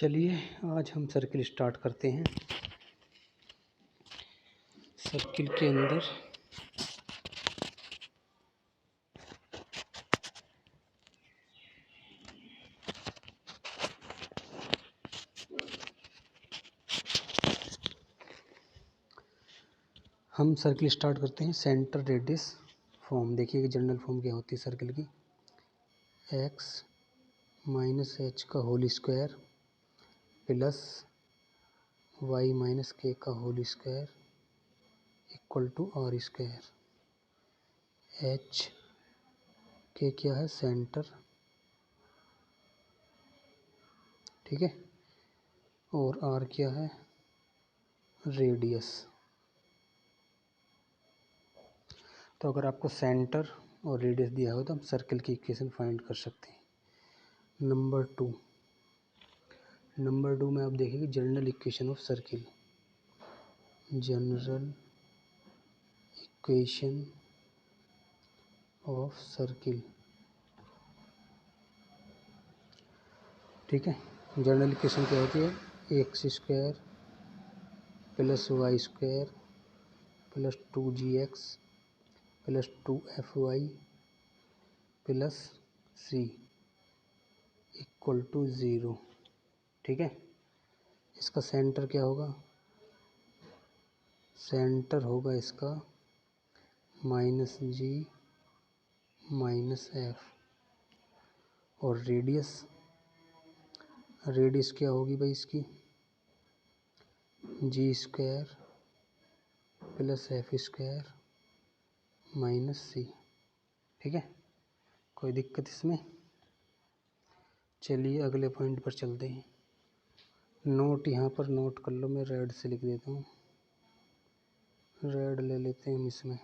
चलिए आज हम सर्किल स्टार्ट करते हैं। सर्किल के अंदर हम सर्किल स्टार्ट करते हैं। सेंटर रेडियस फॉर्म देखिए कि जनरल फॉर्म क्या होती है सर्किल की, x माइनस एच का whole square plus y minus K का whole square equal to R square. H K क्या है, सेंटर, ठीक है, और आर क्या है, रेडियस। तो अगर आपको सेंटर और रेडियस दिया हो तो हम सर्किल की इक्वेशन फाइंड कर सकते हैं। नंबर टू में आप देखिए general equation of circle, general equation of circle, ठीक है। जनरल इक्वेशन क्या होती है, x square plus Y square plus 2gx plus 2fy plus C equal to 0, ठीक है। इसका सेंटर क्या होगा, सेंटर होगा इसका माइनस जी माइनस एफ, और रेडियस क्या होगी भाई इसकी, G square plus F square minus C, ठीक है। कोई दिक्कत इसमें? चलिए अगले पॉइंट पर चलते हैं। नोट यहाँ पर नोट कर लो, मैं रेड से लिख देता हूँ, रेड ले लेते हैं हम इसमें,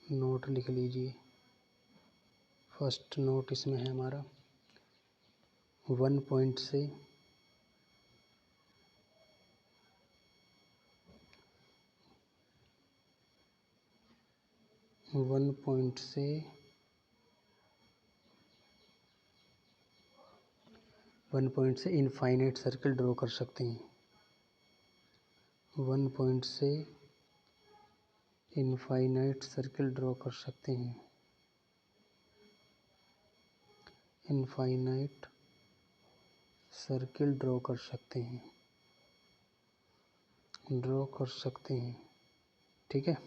नोट लिख लीजिए। फर्स्ट नोट इसमें है हमारा 1 पॉइंट से 1 पॉइंट से इनफाइनाइट सर्किल ड्रॉ कर सकते हैं। 1 पॉइंट से इनफाइनाइट सर्किल ड्रॉ कर सकते हैं, इनफाइनाइट सर्किल ड्रॉ कर सकते हैं, ठीक है।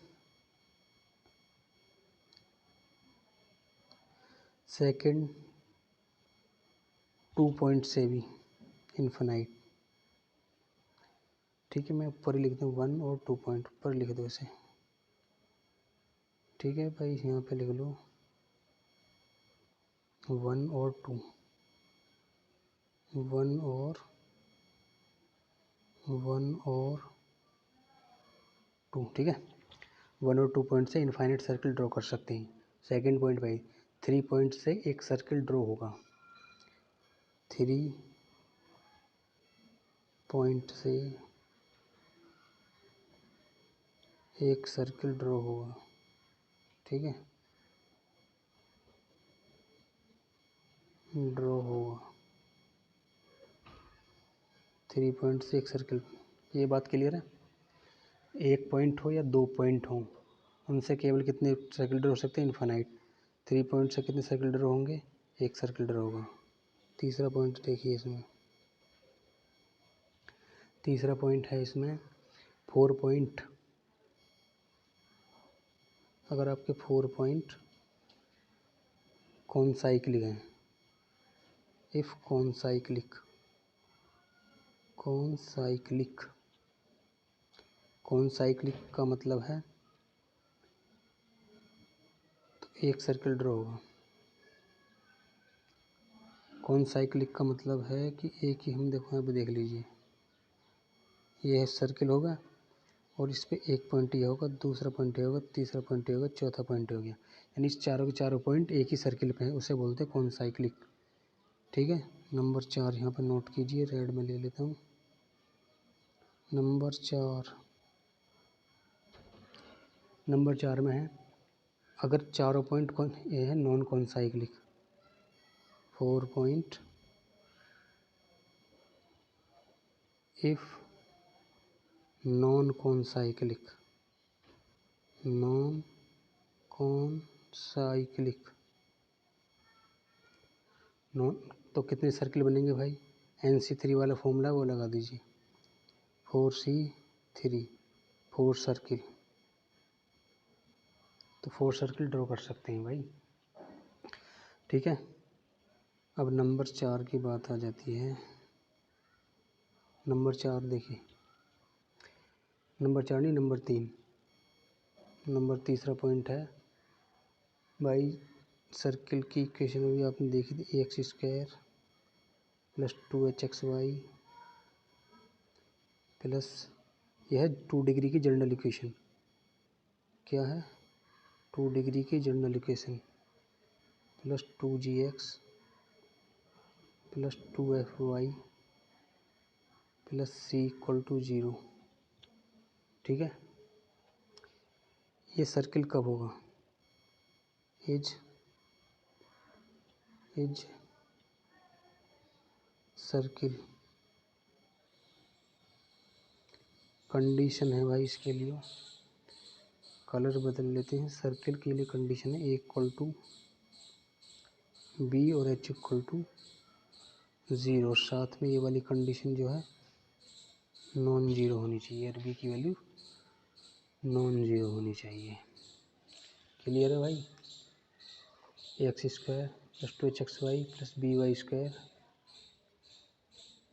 सेकंड 2 पॉइंट से भी इनफाइनाइट, ठीक है। मैं ऊपर ही लिख दूँ 1 और 2 पॉइंट ऊपर लिख दो इसे, ठीक है भाई। यहाँ पे लिख लो 1 और 2, 1 और 2, ठीक है। 1 और 2 पॉइंट से इनफाइनाइट सर्किल ड्रॉ कर सकते हैं। सेकंड पॉइंट भाई 3 पॉइंट से एक सर्किल ड्रॉ होगा, 3 पॉइंट से एक सर्किल ड्रॉ होगा, ठीक है, ड्रॉ होगा 3 पॉइंट से एक सर्किल। ये बात क्लियर है? एक पॉइंट हो या 2 पॉइंट हो, उनसे केवल कितने सर्किल ड्रॉ हो सकते हैं, इनफाइनाइट। 3 पॉइंट से कितने सर्किल ड्रॉ होंगे, एक सर्किल ड्रॉ होगा। तीसरा पॉइंट देखिए इसमें, तीसरा पॉइंट है इसमें 4 पॉइंट। अगर आपके 4 पॉइंट कॉनसाइक्लिक हैं, इफ़ कॉनसाइक्लिक का मतलब है तो एक सर्किल ड्रॉ होगा। कॉनसाइक्लिक का मतलब है कि एक ही, हम देखो यहाँ पे देख लीजिए, ये सर्किल होगा और इस पे एक पॉइंट ये होगा, दूसरा पॉइंट ये होगा, तीसरा पॉइंट ये होगा, चौथा पॉइंट हो गया, यानी इस चारों के चारों पॉइंट एक ही सर्किल पे हैं, उसे बोलते हैं कॉनसाइक्लिक, ठीक है। नंबर 4 यहाँ पर नोट कीजिए, रेड में ले लेता हूँ। नंबर 4 में है, अगर चारों पॉइंट ये है non concyclic, 4 point if non concyclic, non concyclic non, तो कितने सर्किल बनेंगे भाई? NC3 वाला फॉर्मूला वो लगा दीजिए, 4C3, 4 सर्किल। तो 4 सर्किल ड्रॉ कर सकते हैं भाई, ठीक है। अब नंबर 4 की बात आ जाती है। नंबर 4 देखिए, नंबर 4 नहीं, नंबर 3, नंबर तीसरा पॉइंट है भाई, सर्किल की इक्वेशन भी आपने देखी थी, AX² प्लस 2HXY प्लस, यह है 2 डिग्री की जनरल इक्वेशन। क्या है? 2 डिग्री की general equation plus 2GX plus 2FY plus C = 0, ठीक है। ये सर्किल कब होगा? इज सर्किल, कंडीशन है भाई इसके लिए, कलर बदल लेते हैं। सर्किल के लिए कंडीशन है A = B और H = 0, साथ में ये वाली कंडीशन जो है नॉन जीरो होनी चाहिए, और B की वैल्यू नॉन जीरो होनी चाहिए। क्लियर है भाई? AX² plus 2HXY plus BY²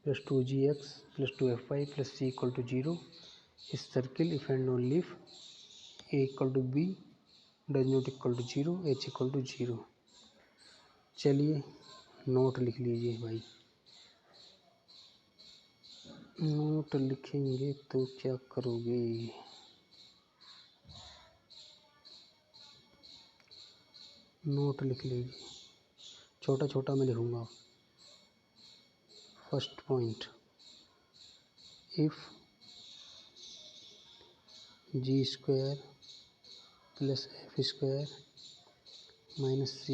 plus 2GX plus 2FY plus C = 0 इस circle if and only if A = B does not equal to 0, H = 0। चलिए नोट लिख लीजिए भाई। नोट लिखेंगे तो क्या करोगे? नोट लिख लीजिए, छोटा छोटा मैं लिखूँगा। First point, if G² plus F² minus C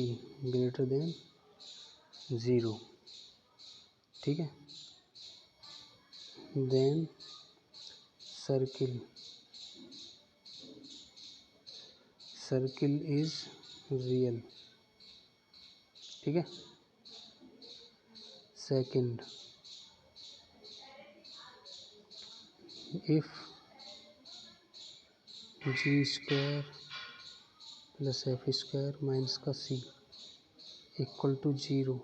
greater than 0, ठीक है, देन सर्किल इज रियल, ठीक है। Second, if G² plus F² minus का C = 0,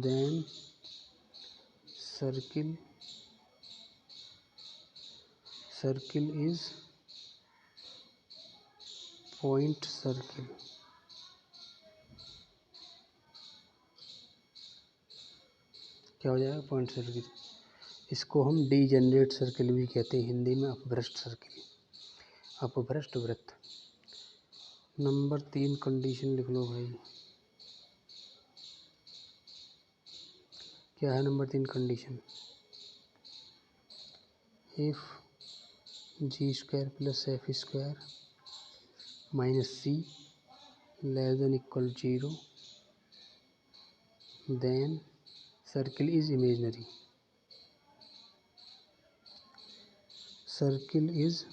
then circle is point circle, क्या हो जाएगा? Point circle. इसको हम डीजेनरेट सर्किल भी कहते हैं, हिंदी में अपभ्रष्ट सर्किल, अपभ्रष्ट वृत्त। नंबर 3 कंडीशन लिख लो भाई। क्या है number 3 condition? If G² plus F² minus C less than equal 0, then circle is imaginary, circle is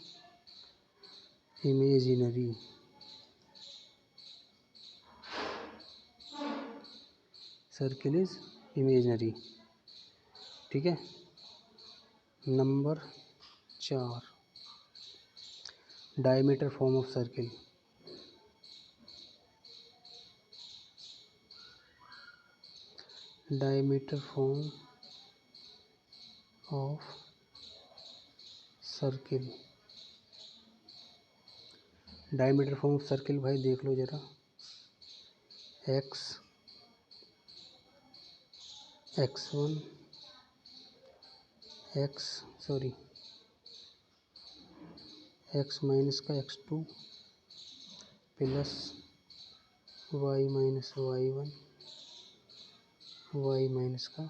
imaginary, circle is imaginary, ठीक है। Number 4 diameter form of circle. Diameter form of circle, diameter form of circle भाई देख लो जरा। x1 x minus का x2 plus y minus y1 y minus का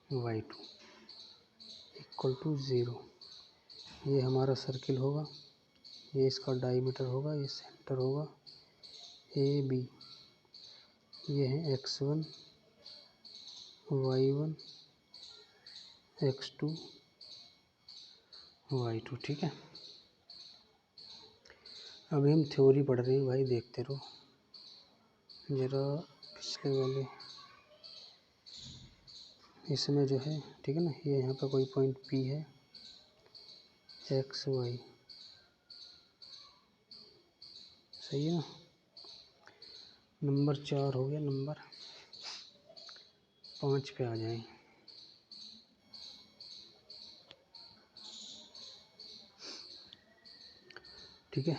y2 equal to 0। ये हमारा सर्किल होगा, ये इसका डायमीटर होगा, ये सेंटर होगा AB, ये है x1 y1 x2 y2। ठीक है, अभी हम थ्योरी पढ़ रहे हैं भाई, देखते रहो ज़रा पिछले वाले इसमें जो है। ठीक है ना, ये यहाँ पर कोई पॉइंट P है, एक्स वाई, सही है ना। नंबर 4 हो गया, नंबर 5 पे आ जाए। ठीक है,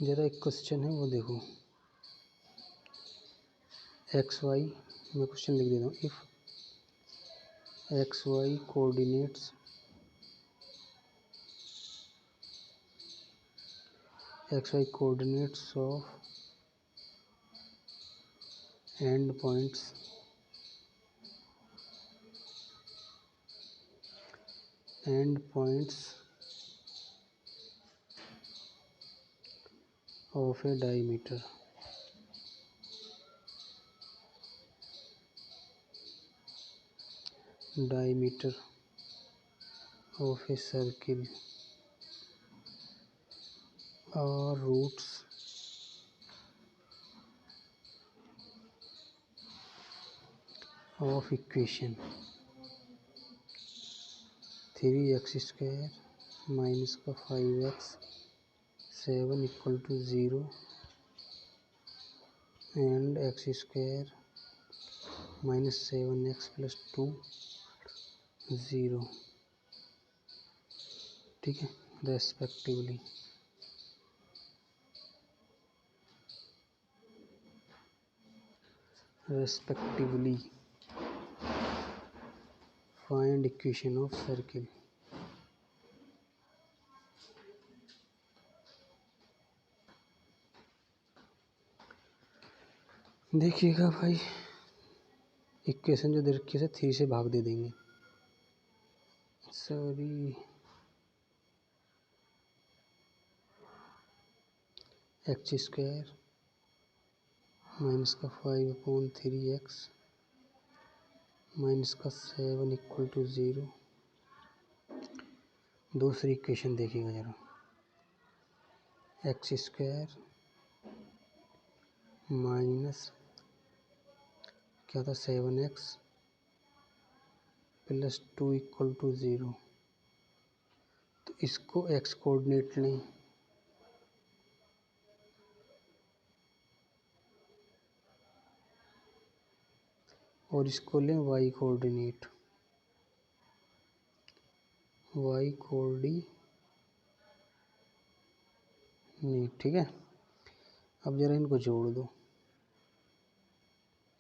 ज़रा एक क्वेश्चन है वो देखो, एक्स वाई, मैं क्वेश्चन लिख देता हूँ। If X Y coordinates of end points of a diameter of a circle और roots of equation 3x² minus का 5x 7 equal to 0 and x² minus 7x plus 2 0। ठीक है, respectively. Find equation of circle. देखिएगा भाई, equation जो दे रखी है 3 से भाग दे देंगे, सॉरी, x² माइनस का 5/3x माइनस का 7 इक्वल टू 0। दूसरी इक्वेशन देखिएगा जरा, x² माइनस क्या था 7x प्लस 2 इक्वल टू 0। तो इसको x कोऑर्डिनेट लें और इसको लें y कोऑर्डिनेट। ठीक है, अब जरा इनको जोड़ दो,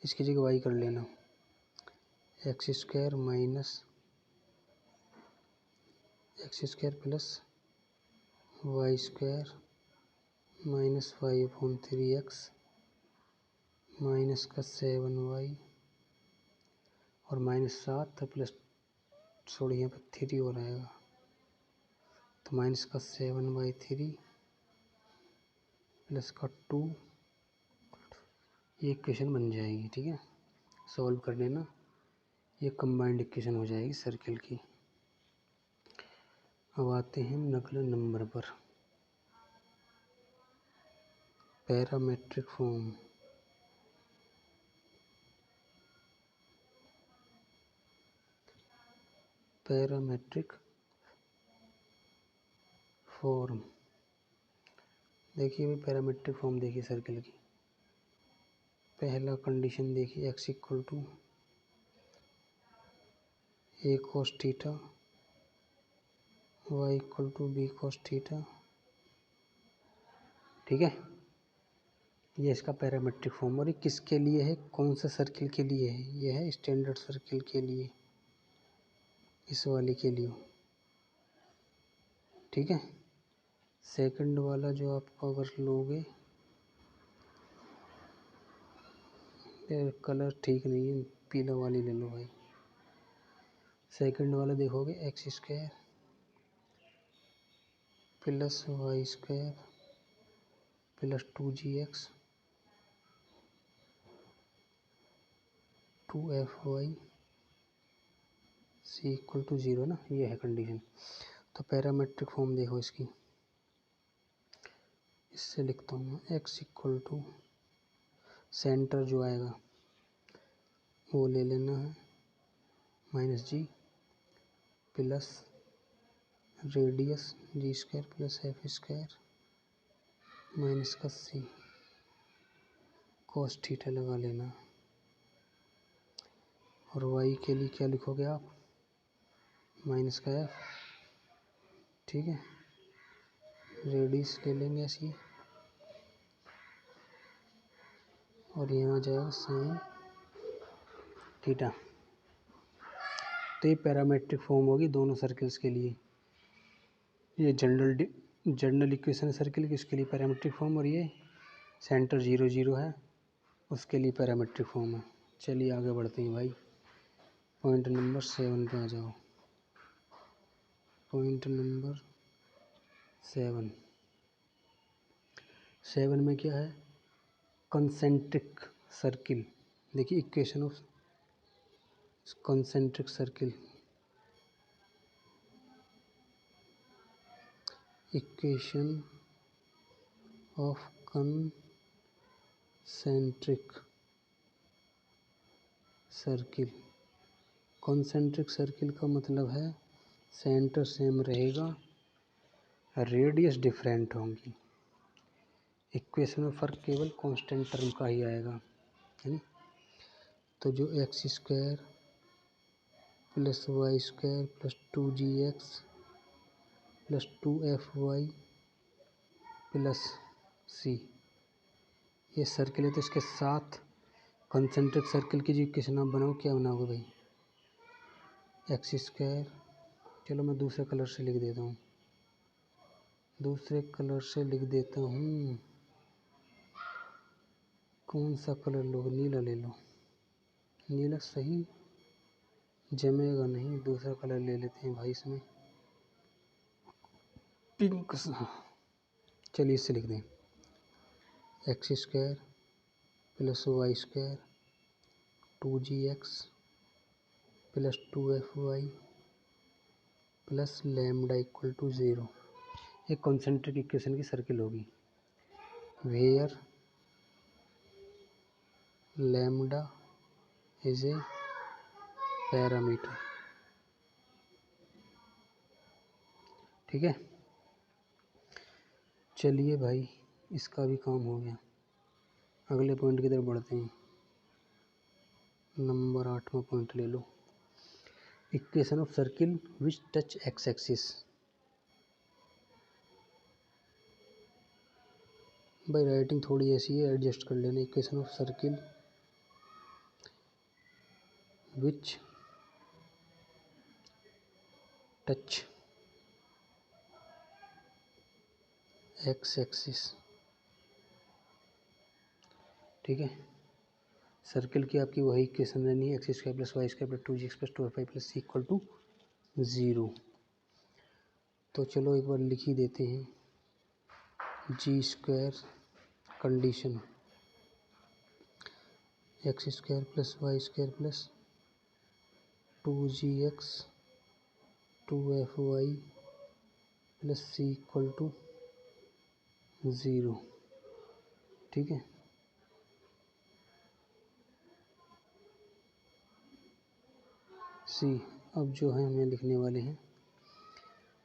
इसकी जगह y कर लेना, x² minus x² plus y² minus 5/3x minus का 7y और माइनस 7 प्लस सॉरी यहाँ पर 3 हो रहेगा, तो माइनस का 7/3 प्लस का 2, ये इक्वेशन बन जाएगी। ठीक है, सॉल्व कर लेना, ये कंबाइंड इक्वेशन हो जाएगी सर्किल की। अब आते हैं अगले नंबर पर, पैरामेट्रिक फॉर्म। देखिए भाई, पैरामेट्रिक फॉर्म देखिए सर्किल की। पहला कंडीशन देखिए, x equal to a cos theta, y equal to b cos theta. ठीक है, ये इसका पैरामेट्रिक फॉर्म, और ये किसके लिए है, कौन सा सर्किल के लिए है, ये है स्टैंडर्ड सर्किल के लिए, इस वाले के लिए। ठीक है, सेकंड वाला जो आप अगर लोगे, कलर ठीक नहीं है, पीला वाली ले लो भाई। सेकंड वाला देखोगे x² plus y² plus 2gx 2FY C equal to 0 ना, ये है कंडीशन। तो पैरामेट्रिक फॉर्म देखो इसकी, इससे लिखता हूँ मैं एक्स इक्वल टू सेंटर जो आएगा वो ले लेना है minus G plus radius G square plus F square minus का सी कॉस थीटा लगा लेना। और वाई के लिए क्या लिखोगे आप, माइनस का एफ, ठीक है। रेडियस ले लेंगे ऐसी, और यहाँ आ जाएगा साइन थीटा। तो ये पैरामेट्रिक फॉर्म होगी दोनों सर्कल्स के लिए। ये जनरल इक्वेशन है सर्कल की, उसके लिए पैरामेट्रिक फॉर्म, और ये सेंटर 0 0 है उसके लिए पैरामेट्रिक फॉर्म है। चलिए आगे बढ़ते हैं भाई, पॉइंट नंबर 7 पे आ जाओ। पॉइंट नंबर 7 में क्या है, कंसेंट्रिक सर्किल। देखिए equation of concentric circle, equation of concentric circle. Concentric circle का मतलब है सेंटर सेम रहेगा, रेडियस डिफरेंट होंगी। इक्वेशन में फ़र्क केवल कांस्टेंट टर्म का ही आएगा, है ना। तो जो x square plus Y square plus 2gx plus 2FY plus c, ये सर्किल है। तो इसके साथ कंसेंट्रिक सर्किल की जो इक्वेशन आप बनाओ, क्या बनाओगे भाई, एक्स स्क्वायर, चलो मैं दूसरे कलर से लिख देता हूँ, दूसरे कलर से लिख देता हूँ। कौन सा कलर लोगे, नीला ले लो, नीला सही जमेगा नहीं, दूसरा कलर ले लेते हैं भाई इसमें, पिंक सा। चलिए इससे लिख दें, X square plus Y square 2gx plus 2FY plus lambda equal to 0। एक कॉन्सेंट्रिक इक्वेशन की सर्किल होगी, where lambda is a parameter, ठीक है। चलिए भाई इसका भी काम हो गया, अगले पॉइंट की तरफ बढ़ते हैं। नंबर 8वां पॉइंट ले लो, equation of circle which touch x axis. भाई राइटिंग थोड़ी ऐसी है, एडजस्ट कर लेना। Equation of circle which touch x axis, ठीक है। सर्किल की आपकी वही इक्वेशन रहनी है, x square plus Y square plus 2gx plus 2FY plus C equal to 0। तो चलो एक बार लिख ही देते हैं, g square condition x square plus Y square plus 2gx 2FY plus C equal to 0, ठीक है। सी, अब जो है हमें लिखने वाले हैं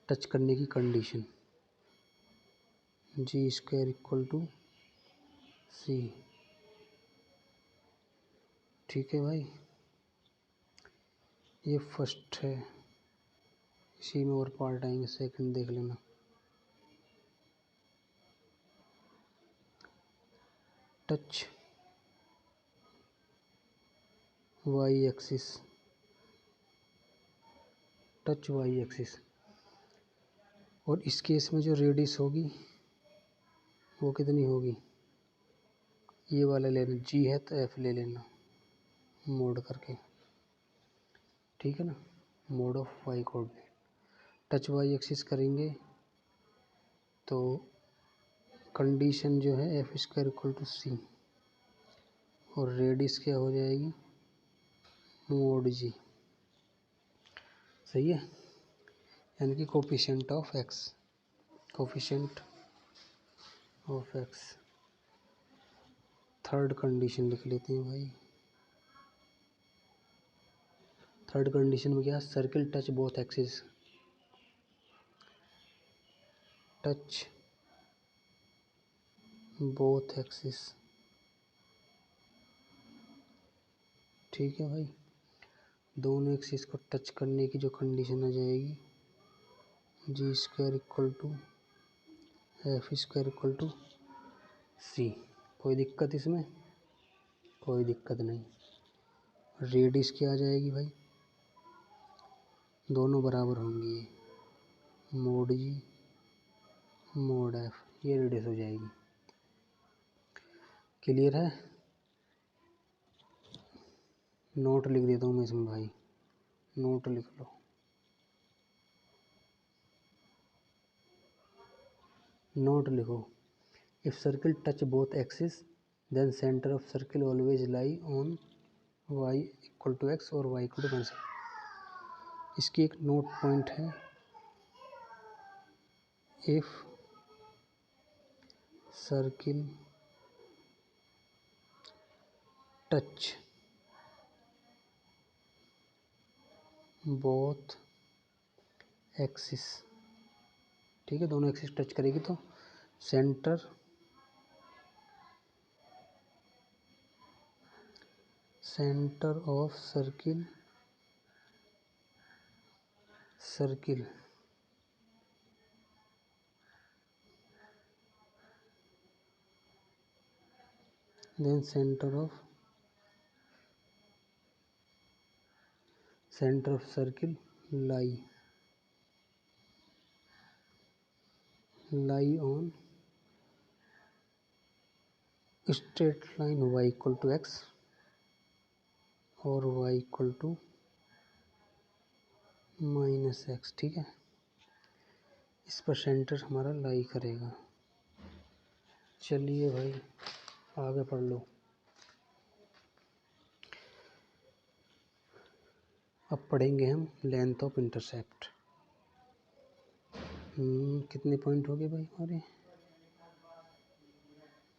टच करने की condition, g square equal to c, ठीक है भाई। ये फर्स्ट है, इसी में और पार्ट आएंगे, सेकंड देख लेना। Touch Y axis, touch Y axis, और इस केस में जो रेडियस होगी वो कितनी होगी, ये वाला लेना, जी है तो एफ ले लेना मोड करके, ठीक है ना, mode of Y coordinate. Touch Y axis करेंगे तो कंडीशन जो है F square equal to C, और रेडियस क्या हो जाएगी मोड जी, सही है, यानी कि coefficient of x, coefficient of x. Third condition लिख लेते हैं भाई। थर्ड कंडीशन में क्या, circle touch both axis, touch both axis, ठीक है भाई। दोनों एक्सिस को टच करने की जो कंडीशन आ जाएगी, g square equal to f square equal to c. कोई दिक्कत इसमें? कोई दिक्कत नहीं। रेडियस क्या आ जाएगी भाई, दोनों बराबर होंगी, ये मोड जी मोड एफ, ये रेडियस हो जाएगी। क्लियर है? नोट लिख देता हूँ मैं इसमें भाई, नोट लिख लो। नोट लिखो, if circle touch both axis then centre of circle always lie on y equal to X और y इक्वल टू 1। इसकी एक नोट पॉइंट है, if circle touch both axis, ठीक है, दोनों एक्सिस टच करेगी तो centre of circle then centre of circle lie on straight line y equal to X और y equal to minus X, ठीक है। इस पर सेंटर हमारा लाई करेगा। चलिए भाई आगे पढ़ लो। अब पढ़ेंगे हम लेंथ ऑफ इंटरसेप्ट। कितने पॉइंट हो गए भाई हमारे?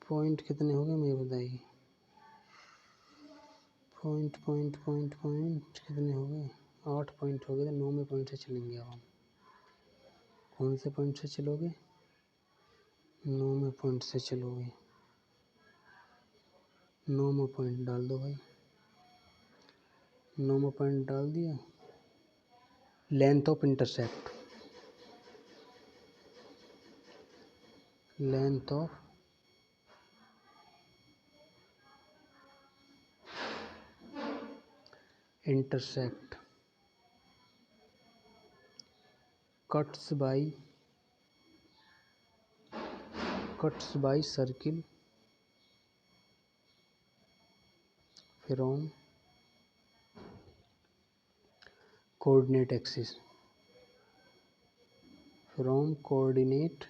पॉइंट कितने हो गए मुझे बताइए। पॉइंट कितने हो गए? 8 पॉइंट हो गए। 9वें पॉइंट से चलेंगे अब हम। कौन से पॉइंट से चलोगे? 9वें पॉइंट से चलोगे। 9वां पॉइंट डाल दो भाई। 9वां पॉइंट डाल दिया। Length of intercept, length of intercept cuts by circle from coordinate axis, from coordinate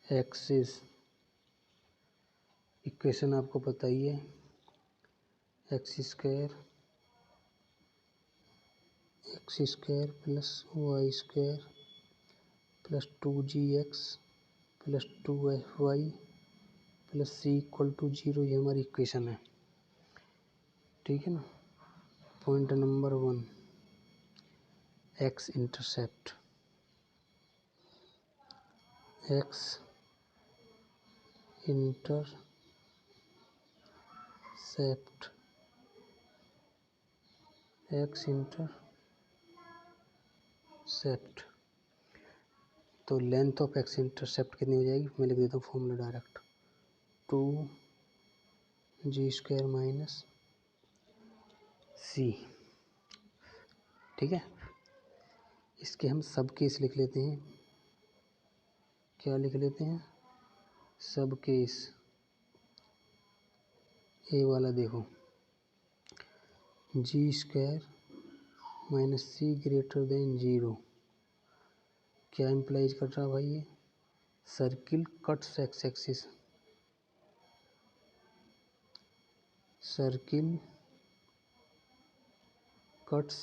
axis। इक्वेशन आपको पता ही है, x square plus Y square plus 2gx plus 2fy plus C equal to 0, ये हमारी इक्वेशन है, ठीक है ना। Point number 1, X intercept. X intercept, तो लेंथ ऑफ एक्स इंटरसेप्ट कितनी हो जाएगी? मैं लिख देता हूँ formula direct, 2g² minus C, ठीक है। इसके हम सब केस लिख लेते हैं। क्या लिख लेते हैं? सब केस। ए वाला देखो, g² माइनस सी ग्रेटर देन 0, क्या इम्प्लाइज कर रहा भाई? ये circle cuts x axis, circle cuts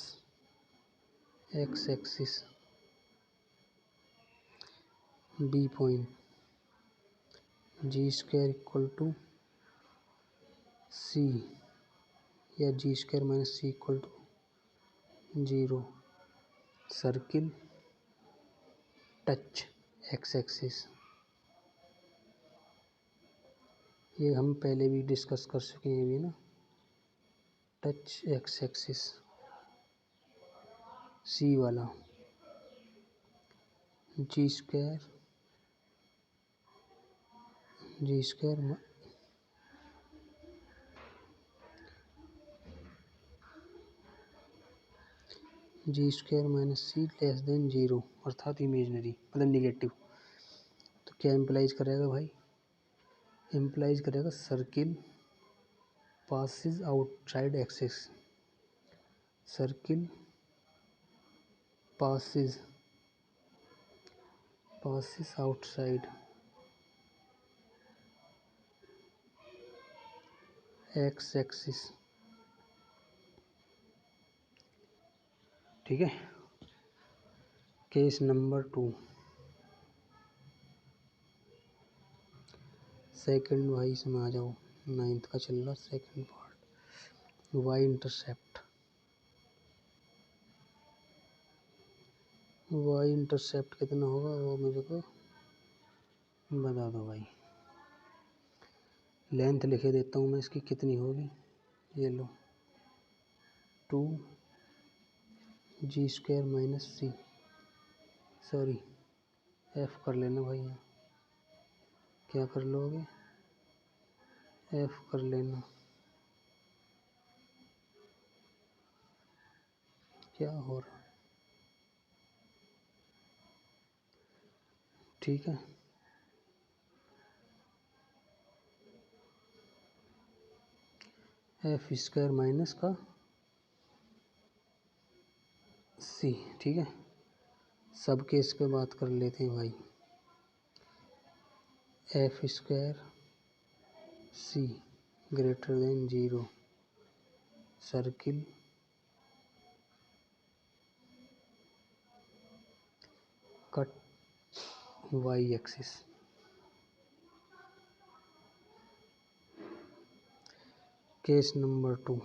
x axis b point g square equal to c या g square minus c equal to 0 circle touch x axis. ये हम पहले भी डिस्कस कर चुके हैं अभी ना, टच एक्स एक्सिस सी वाला जी स्क्वायर जी स्क्वायर माइनस सी लेस देन 0 अर्थात इमेजनरी मतलब निगेटिव। तो क्या इम्प्लाइज करेगा भाई, इम्प्लाइज करेगा circle passes outside axis, circle passes outside x axis। ठीक है। केस नंबर 2 सेकंड वाई इसमें आ जाओ, 9th का चल रहा सेकंड पार्ट। वाई इंटरसेप्ट कितना होगा वो मेरे को बता दो भाई। लेंथ लिखे देता हूँ मैं इसकी कितनी होगी, ये लो 2 जी स्क्वायर माइनस सी, सॉरी एफ कर लेना भाई, यहाँ क्या कर लोगे, एफ कर लेना। क्या हो रहा, ठीक है। एफ स्क्वायर माइनस का सी, ठीक है। सब केस पे बात कर लेते हैं भाई। F square c greater than 0 circle cut y axis. Case number 2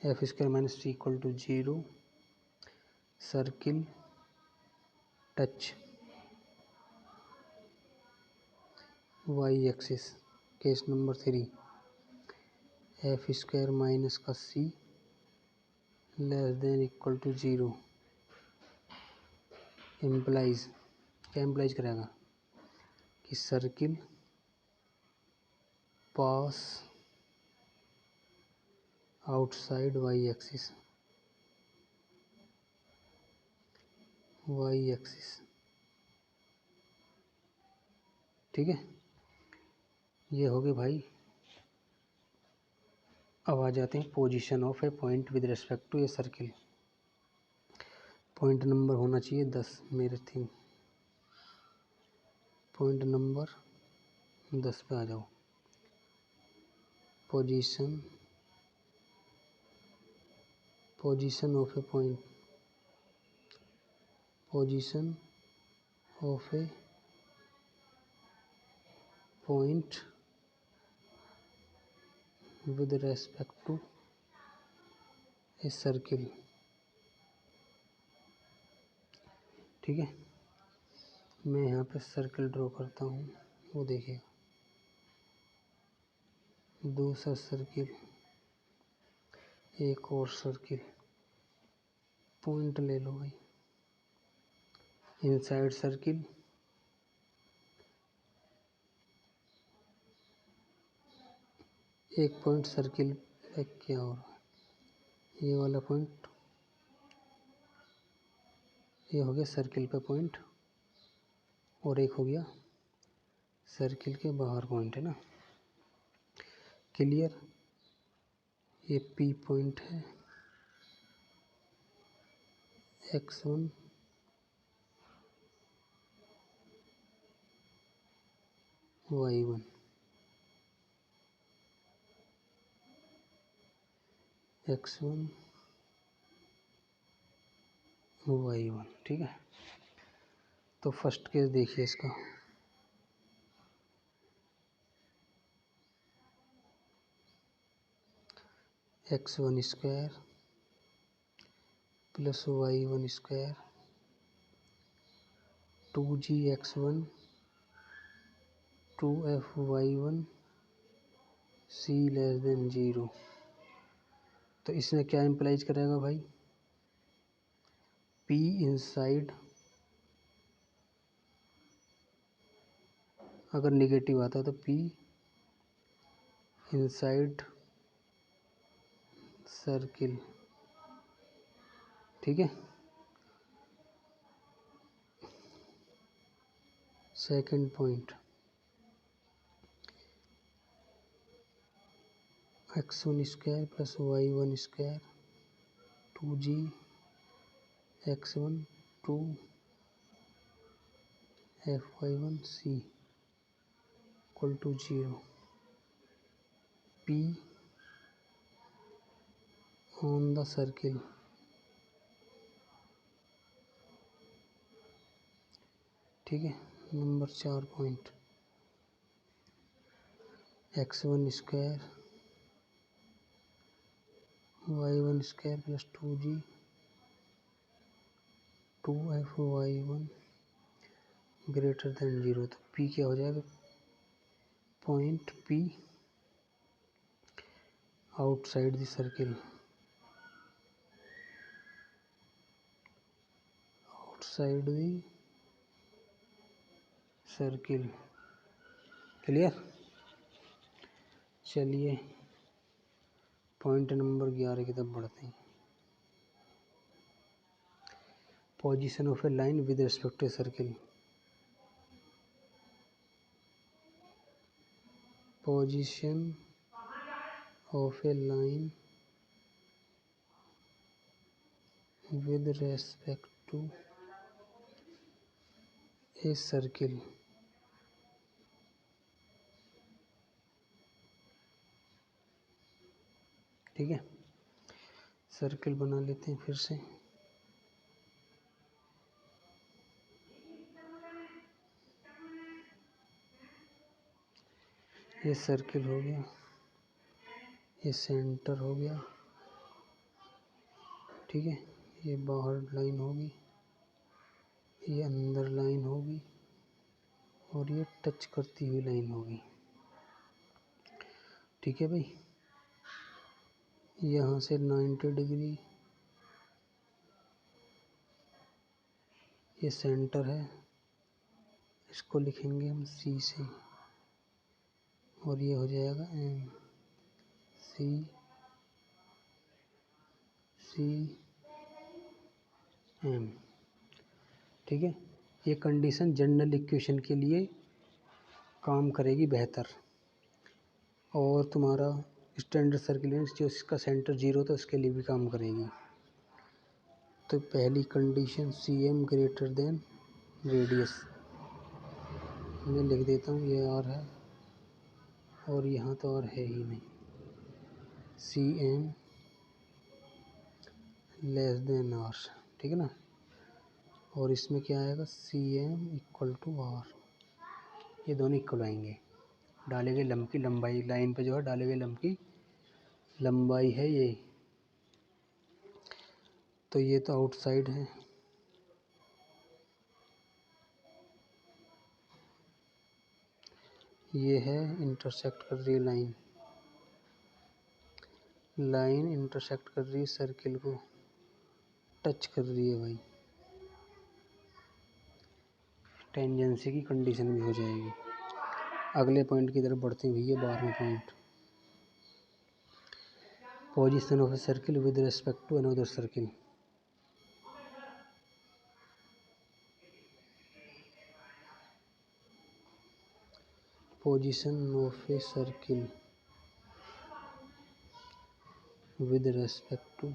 f square minus c equal to 0 circle touch Y axis. Case number 3 f square minus का c less than equal to 0 implies, क्या implies करेगा कि circle pass outside y axis, ठीक है। ये हो गए भाई। अब आ जाते हैं position of a point with respect to a circle. Point number होना चाहिए 10 मेरे थिंग, पॉइंट नंबर 10 पे आ जाओ। Position of a point, position of a point with respect to a circle, ठीक है। मैं यहाँ पे सर्किल ड्रॉ करता हूँ, वो देखिए दूसरा सर्किल, एक और सर्किल, पॉइंट ले लो भाई इनसाइड सर्किल, एक पॉइंट सर्किल पे क्या हो रहा है, ये वाला पॉइंट, ये हो गया सर्किल पे पॉइंट, और एक हो गया सर्किल के बाहर पॉइंट, है ना। क्लियर, ये पी पॉइंट है, x1 y1, x1 y1। ठीक है, तो फर्स्ट केस देखिए इसका। x1 square plus y1 square 2gx1 2f(y1) c less then 0। तो इसमें क्या इम्प्लाइज करेगा भाई, p इनसाइड, अगर निगेटिव आता तो p इनसाइड सर्किल। ठीक है, second point, x1 square plus y1 square 2gx1 2f(y1) c equal to 0। p on the circle. ठीक है, number 4 point, x1 square y1 square plus 2g 2f(y1) greater than 0। तो p क्या हो जाएगा, point p outside the circle, outside the circle. Clear. चलिए point number 11 की तरफ बढ़ते हैं। Position of a line with respect to circle. Position of a line with respect to a circle। ठीक है, सर्किल बना लेते हैं फिर से। ये सर्किल हो गया, ये सेंटर हो गया। ठीक है, ये बाहर लाइन होगी, ये अंदर लाइन होगी और ये टच करती हुई लाइन होगी। ठीक है भाई, यहाँ से 90 डिग्री ये सेंटर है, इसको लिखेंगे हम C से और ये हो जाएगा M C M। ठीक है, ये कंडीशन जनरल इक्वेशन के लिए काम करेगी बेहतर, और तुम्हारा स्टैंडर्ड सर्किल जो इसका सेंटर 0 था उसके लिए भी काम करेगी। तो पहली condition CM greater than radius, मैं लिख देता हूँ, ये R है और यहाँ तो और है ही नहीं, CM लेस देन R। ठीक है ना, और इसमें क्या आएगा, CM इक्वल टू R, ये दोनों इक्वल आएंगे। डाले गए लंब की लंबाई, लाइन पे जो है डाले गए लंब की लंबाई है ये, तो ये तो आउटसाइड है, ये है इंटरसेक्ट कर रही है लाइन, लाइन इंटरसेक्ट कर रही है सर्किल को, टच कर रही है भाई, टेंजेंसी की कंडीशन भी हो जाएगी। अगले पॉइंट की तरफ बढ़ते हैं भैया, 12वां point, position of a circle with respect to another circle. Position of a circle with respect to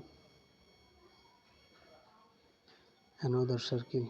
another circle।